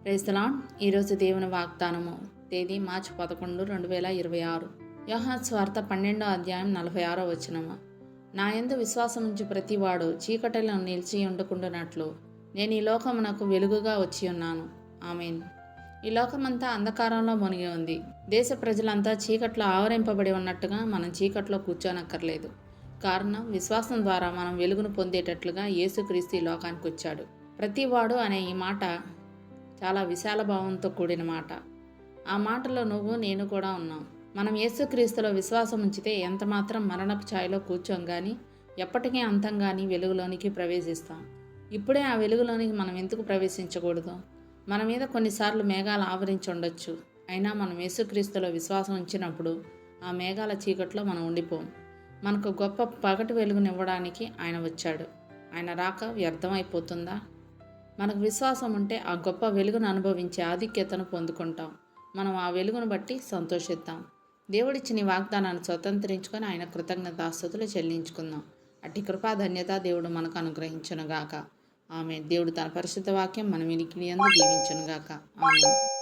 Praise the lord. ఈరోజు దేవుని వాగ్దానము తేదీ మార్చి 11, 2026. యోహాను సువార్త 12వ అధ్యాయం 46వ వచనము. నా యందు విశ్వాసం ఉంచి ప్రతివాడు చీకటిలో నిలిచి ఉండకుండానట్లు నేను ఈ లోకమునకు వెలుగుగా వచ్చి ఉన్నాను. ఆమేన్. ఈ లోకమంతా అంధకారంలో మునిగి ఉంది. దేశ ప్రజలంతా చీకట్లో ఆవరింపబడి ఉన్నట్టుగా మనం చీకట్లో కూర్చోనక్కర్లేదు. కారణం, విశ్వాసం ద్వారా మనం వెలుగును పొందేటట్లుగా యేసుక్రీస్తు ఈ లోకానికి వచ్చాడు. ప్రతివాడు అనే ఈ మాట చాలా విశాల భావంతో కూడిన మాట. ఆ మాటలో నువ్వు నేను కూడా ఉన్నాం. మనం యేసుక్రీస్తులో విశ్వాసం ఉంచితే ఎంతమాత్రం మరణపు ఛాయలో కూర్చోం కానీ ఎప్పటికీ అంతం కానీ వెలుగులోనికి ప్రవేశిస్తాం. ఇప్పుడే ఆ వెలుగులోనికి మనం ఎందుకు ప్రవేశించకూడదు? మన మీద కొన్నిసార్లు మేఘాలు ఆవరించి ఉండొచ్చు. అయినా మనం యేసుక్రీస్తులో విశ్వాసం ఉంచినప్పుడు ఆ మేఘాల చీకట్లో మనం ఉండిపోం. మనకు గొప్ప పగటి వెలుగునివ్వడానికి ఆయన వచ్చాడు. ఆయన రాక వ్యర్థమైపోతుందా? మనకు విశ్వాసం ఉంటే ఆ గొప్ప వెలుగును అనుభవించే ఆధిక్యతను పొందుకుంటాం. మనం ఆ వెలుగును బట్టి సంతోషిద్దాం. దేవుడిచ్చిన ఈ వాగ్దానాన్ని స్వతంత్రించుకొని ఆయన కృతజ్ఞతాస్తుతులు చెల్లించుకుందాం. అట్టి కృపా ధన్యత దేవుడు మనకు అనుగ్రహించునుగాక. ఆమేన్. దేవుడు తన పరిశుద్ధ వాక్యం మన వినికిడి యందు దీవించునుగాక. ఆమేన్.